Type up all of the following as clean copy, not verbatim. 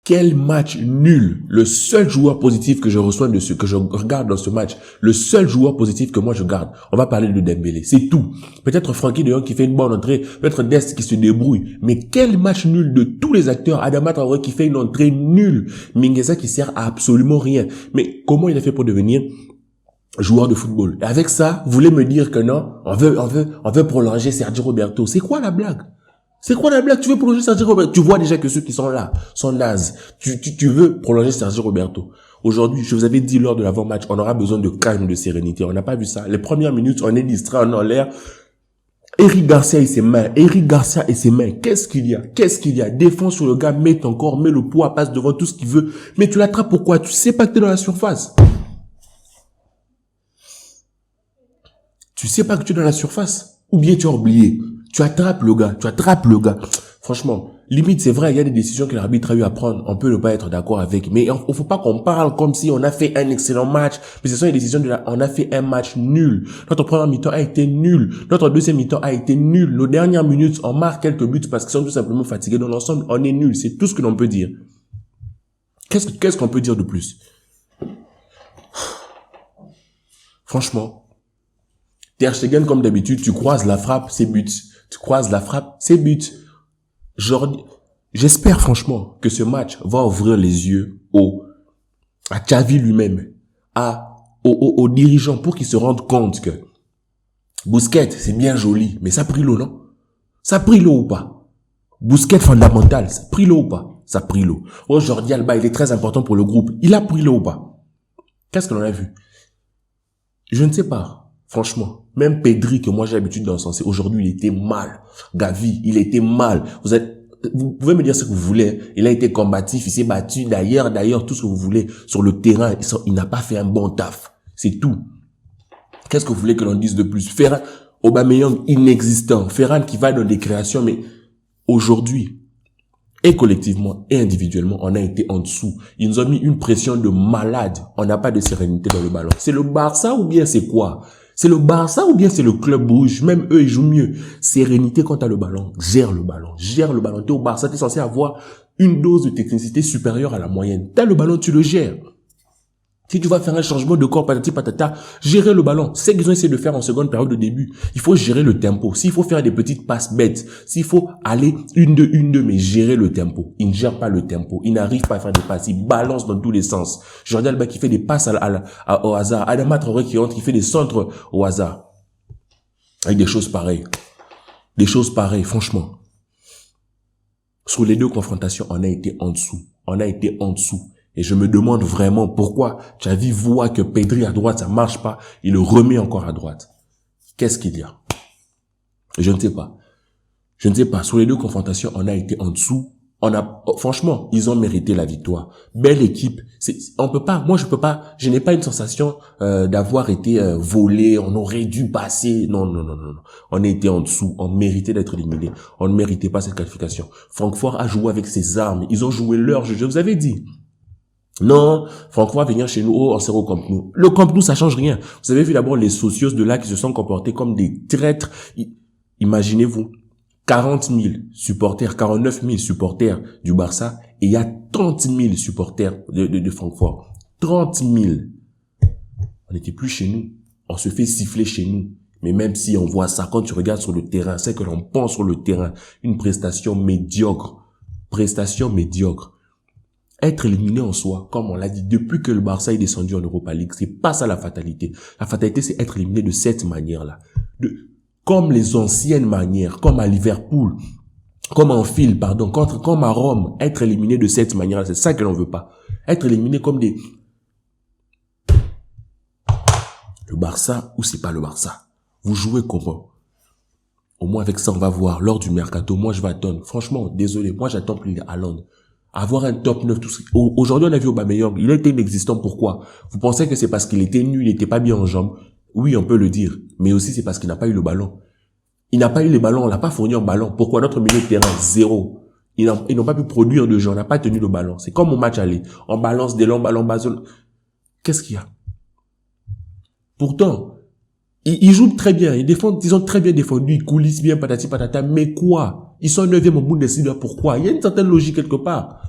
Quel match nul. Le seul joueur positif que je reçois que je regarde dans ce match, le seul joueur positif que moi je garde, on va parler de Dembélé. C'est tout. Peut-être Frenkie de Jong qui fait une bonne entrée, peut-être Dest qui se débrouille. Mais quel match nul de tous les acteurs. Adama Traoré qui fait une entrée nulle. Mingueza qui sert à absolument rien. Mais comment il a fait pour devenir joueur de football? Et avec ça, vous voulez me dire que non, on veut prolonger Sergio Roberto. C'est quoi la blague? C'est quoi la blague? Tu veux prolonger Sergio Roberto? Tu vois déjà que ceux qui sont là sont nazes. Tu veux prolonger Sergio Roberto. Aujourd'hui, je vous avais dit lors de l'avant-match, on aura besoin de calme, de sérénité. On n'a pas vu ça. Les premières minutes, on est distrait, on est en l'air. Eric Garcia et ses mains. Qu'est-ce qu'il y a? Défends sur le gars, mets ton corps, mets le poids, passe devant tout ce qu'il veut. Mais tu l'attrapes pourquoi? Tu sais pas que t'es dans la surface. Tu sais pas que tu es dans la surface. Ou bien tu as oublié. Tu attrapes le gars. Franchement, limite, c'est vrai, il y a des décisions que l'arbitre a eu à prendre. On peut ne pas être d'accord avec. Mais il faut pas qu'on parle comme si on a fait un excellent match. Mais ce sont les décisions on a fait un match nul. Notre première mi-temps a été nul. Notre deuxième mi-temps a été nul. Nos dernières minutes, on marque quelques buts parce qu'ils sont tout simplement fatigués. Dans l'ensemble, on est nul. C'est tout ce que l'on peut dire. Qu'est-ce qu'on peut dire de plus? Franchement. Ter Stegen, comme d'habitude, tu croises la frappe, c'est but. J'espère franchement que ce match va ouvrir les yeux à Xavi lui-même, aux dirigeants pour qu'ils se rendent compte que Busquets, c'est bien joli, mais ça a pris l'eau, non? Ça a pris l'eau ou pas? Busquets fondamental, ça a pris l'eau ou pas? Ça a pris l'eau. Oh, Jordi Alba, il est très important pour le groupe. Il a pris l'eau ou pas? Qu'est-ce que l'on a vu? Je ne sais pas. Franchement, même Pedri, que moi j'ai l'habitude d'encenser, aujourd'hui il était mal. Gavi, il était mal. Vous pouvez me dire ce que vous voulez. Il a été combatif, il s'est battu d'ailleurs, tout ce que vous voulez. Sur le terrain, il n'a pas fait un bon taf. C'est tout. Qu'est-ce que vous voulez que l'on dise de plus? Ferran, Aubameyang inexistant. Ferran qui va dans des créations, mais aujourd'hui, et collectivement et individuellement, on a été en dessous. Ils nous ont mis une pression de malade. On n'a pas de sérénité dans le ballon. C'est le Barça ou bien c'est quoi? C'est le Barça ou bien c'est le club rouge? Même eux, ils jouent mieux. Sérénité quand t'as le ballon. Gère le ballon. T'es au Barça, t'es censé avoir une dose de technicité supérieure à la moyenne. T'as le ballon, tu le gères. Si tu vas faire un changement de corps, patati patata, gérer le ballon. C'est ce qu'ils ont essayé de faire en seconde période de début. Il faut gérer le tempo. S'il faut faire des petites passes bêtes, s'il faut aller une, deux, mais gérer le tempo. Il ne gère pas le tempo. Il n'arrive pas à faire des passes. Il balance dans tous les sens. Jordi Alba qui fait des passes au hasard. Adama Traoré qui rentre, qui fait des centres au hasard. Avec des choses pareilles. Franchement. Sur les deux confrontations, on a été en dessous. Et je me demande vraiment pourquoi Xavi voit que Pedri à droite, ça marche pas. Il le remet encore à droite. Qu'est-ce qu'il y a? Je ne sais pas. Sur les deux confrontations, on a été en dessous. Franchement, ils ont mérité la victoire. Belle équipe. Je n'ai pas une sensation d'avoir été volé. On aurait dû passer. Non. On a été en dessous. On méritait d'être éliminé. On ne méritait pas cette qualification. Francfort a joué avec ses armes. Ils ont joué leur jeu. Je vous avais dit. Non, Francfort va venir chez nous, on sera au Camp Nou. Le Camp Nou, ça change rien. Vous avez vu d'abord les socios de là qui se sont comportés comme des traîtres. Imaginez-vous, 40 000 supporters, 49 000 supporters du Barça, et il y a 30 000 supporters de Francfort. 30 000. On n'était plus chez nous. On se fait siffler chez nous. Mais même si on voit ça, quand tu regardes sur le terrain, c'est que l'on pense sur le terrain. Une prestation médiocre. Être éliminé en soi, comme on l'a dit, depuis que le Barça est descendu en Europa League, c'est pas ça la fatalité. La fatalité, c'est être éliminé de cette manière-là. Comme les anciennes manières, comme à Liverpool, comme à Rome, être éliminé de cette manière-là, c'est ça que l'on veut pas. Être éliminé comme le Barça ou c'est pas le Barça. Vous jouez comment? Au moins avec ça, on va voir. Lors du mercato, moi je vais attendre. Franchement, désolé, moi j'attends plus les Haaland. Avoir un top 9, tout ça. Aujourd'hui, on a vu Aubameyang. Il était inexistant. Pourquoi? Vous pensez que c'est parce qu'il était nul, il n'était pas bien en jambes? Oui, on peut le dire. Mais aussi, c'est parce qu'il n'a pas eu le ballon. Il n'a pas eu les ballons, on l'a pas fourni en ballon. Pourquoi? Notre milieu de terrain, zéro. Ils n'ont pas pu produire de jeu, on n'a pas tenu le ballon. C'est comme au match aller. On balance des longs ballons, Qu'est-ce qu'il y a? Pourtant, ils jouent très bien, ils ont très bien défendu, ils coulissent bien, patati patata, mais quoi? Ils sont 9e au Bundesliga, pourquoi? Il y a une certaine logique quelque part.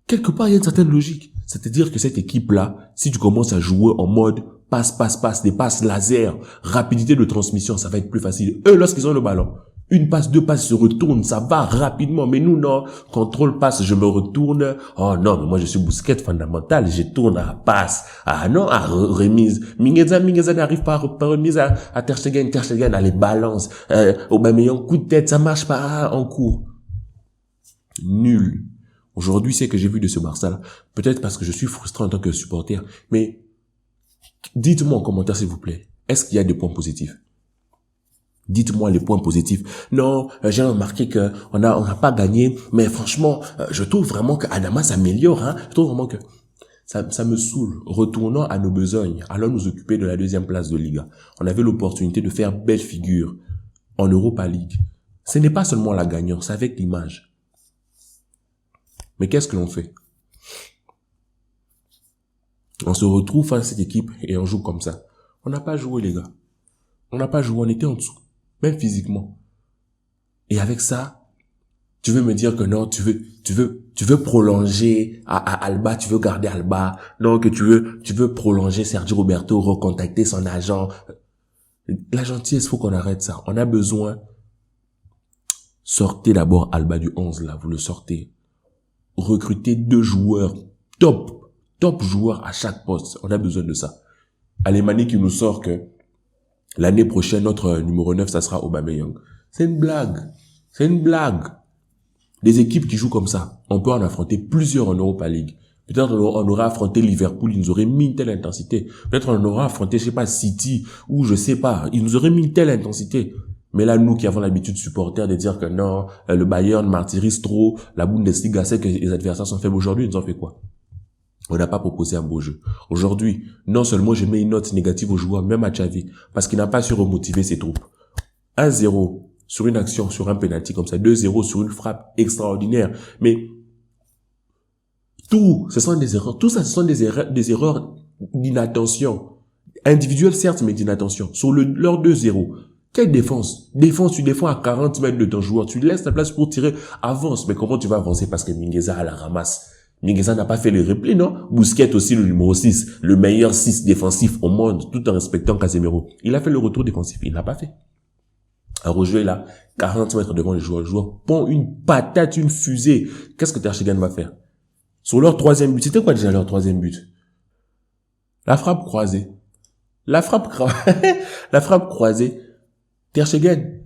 Quelque part, il y a une certaine logique. C'est-à-dire que cette équipe-là, si tu commences à jouer en mode passe, des passes laser, rapidité de transmission, ça va être plus facile. Eux, lorsqu'ils ont le ballon, une passe, deux passes se retournent, ça va rapidement. Mais nous, non. Contrôle, passe, je me retourne. Oh non, mais moi, je suis Busquets fondamental. Je tourne à passe. Ah non, à remise. Mingueza n'arrive pas à remise à Ter Stegen. Ter Stegen, allez, balance. Aubameyang, coup de tête, ça marche pas en cours. Nul. Aujourd'hui, c'est que j'ai vu de ce Barça-là. Peut-être parce que je suis frustré en tant que supporter. Mais dites-moi en commentaire, s'il vous plaît. Est-ce qu'il y a des points positifs? Dites-moi les points positifs. Non, j'ai remarqué que on n'a pas gagné, mais franchement, je trouve vraiment que Adama s'améliore. Hein. Je trouve vraiment que ça me saoule. Retournons à nos besognes. Allons nous occuper de la deuxième place de Liga. On avait l'opportunité de faire belle figure en Europa League. Ce n'est pas seulement la gagnante, c'est avec l'image. Mais qu'est-ce que l'on fait? On se retrouve face à cette équipe et on joue comme ça. On n'a pas joué, les gars. On n'a pas joué, on était en dessous. Même physiquement. Et avec ça, tu veux me dire que non, tu veux prolonger à Alba, tu veux garder Alba. Non, que tu veux prolonger Sergio Roberto, recontacter son agent. La gentillesse, faut qu'on arrête ça. On a besoin. Sortez d'abord Alba du 11, là, vous le sortez. Recrutez 2 joueurs top joueurs à chaque poste. On a besoin de ça. Alemani qui nous sort que l'année prochaine, notre numéro 9, ça sera Aubameyang. C'est une blague. C'est une blague. Des équipes qui jouent comme ça, on peut en affronter plusieurs en Europa League. Peut-être on aura affronté Liverpool, ils nous auraient mis une telle intensité. Peut-être on aura affronté, je sais pas, City, ou je sais pas, ils nous auraient mis une telle intensité. Mais là, nous qui avons l'habitude supporters de dire que non, le Bayern martyrise trop, la Bundesliga sait que les adversaires sont faibles. Aujourd'hui, ils nous ont fait quoi? On n'a pas proposé un beau jeu. Aujourd'hui, non seulement je mets une note négative aux joueurs, même à Xavi, parce qu'il n'a pas su remotiver ses troupes. 1-0 sur une action, sur un penalty comme ça, 2-0 sur une frappe extraordinaire. Mais ce sont des erreurs. Tout ça, ce sont des erreurs d'inattention. Individuelles, certes, mais d'inattention. Sur leur 2-0. Quelle défense? Tu défends à 40 mètres de ton joueur. Tu laisses la place pour tirer. Avance. Mais comment tu vas avancer? Parce que Mingueza a la ramasse. Mingueza n'a pas fait le repli, non? Busquets aussi, le numéro 6. Le meilleur 6 défensif au monde, tout en respectant Casemiro. Il a fait le retour défensif. Il l'a pas fait. Un rejoué là, 40 mètres devant le joueur. Le joueur pond une patate, une fusée. Qu'est-ce que Ter Stegen va faire? Sur leur 3e but. C'était quoi déjà leur 3e but? La frappe croisée. La frappe croisée. Ter Stegen.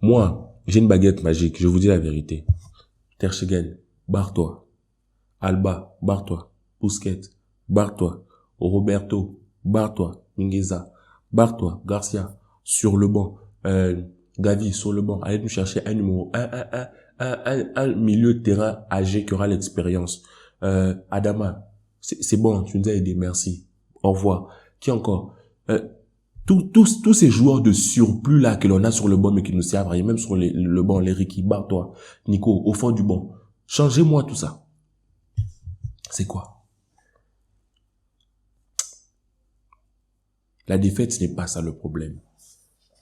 Moi, j'ai une baguette magique. Je vous dis la vérité. Ter Stegen, barre-toi. Alba, barre-toi. Busquets, barre-toi. Roberto, barre-toi. Mingueza, barre-toi. Garcia, sur le banc. Gavi, sur le banc. Allez nous chercher un numéro. Un milieu de terrain âgé qui aura l'expérience. Adama, c'est bon, tu nous as aidé, merci. Au revoir. Qui encore? Tous ces joueurs de surplus là que l'on a sur le banc mais qui nous servent à rien, même sur le banc, les Ricky, barre-toi. Nico, au fond du banc. Changez-moi tout ça. C'est quoi? La défaite, ce n'est pas ça le problème.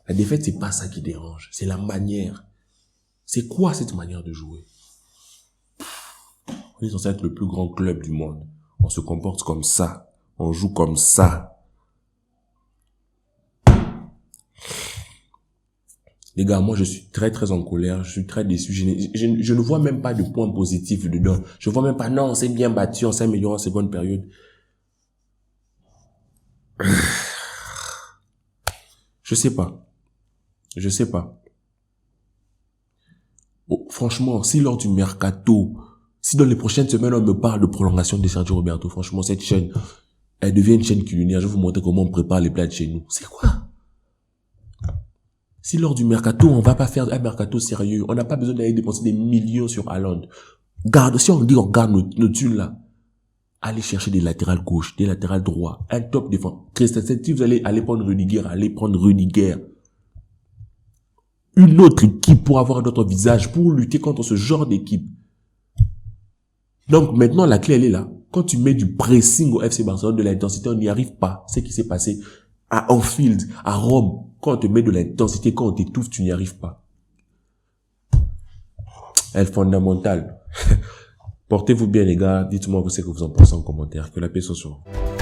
La défaite, c'est pas ça qui dérange. C'est la manière. C'est quoi cette manière de jouer? On est censé être le plus grand club du monde. On se comporte comme ça. On joue comme ça. Les gars, moi je suis très en colère, je suis très déçu, je ne vois même pas de points positifs dedans. Je vois même pas, non, c'est bien battu, on s'est amélioré en seconde période. Je sais pas. Oh, franchement, si lors du mercato, si dans les prochaines semaines on me parle de prolongation de Sergio Roberto, franchement cette chaîne, elle devient une chaîne culinaire, je vais vous montrer comment on prépare les plats de chez nous. C'est quoi? Si lors du mercato, on va pas faire un mercato sérieux, on n'a pas besoin d'aller dépenser des millions sur Haaland. Si on dit on garde nos thunes là, allez chercher des latérales gauche, des latérales droits, un top défense. Christensen, si vous allez prendre Rudiger. Une autre équipe pour avoir un autre visage, pour lutter contre ce genre d'équipe. Donc maintenant, la clé, elle est là. Quand tu mets du pressing au FC Barcelone, de l'intensité, on n'y arrive pas. C'est ce qui s'est passé à Anfield, à Rome. Quand on te met de l'intensité, quand on t'étouffe, tu n'y arrives pas. elle fondamentale. Portez-vous bien les gars, dites-moi ce que vous en pensez en commentaire. Que la paix soit sur vous.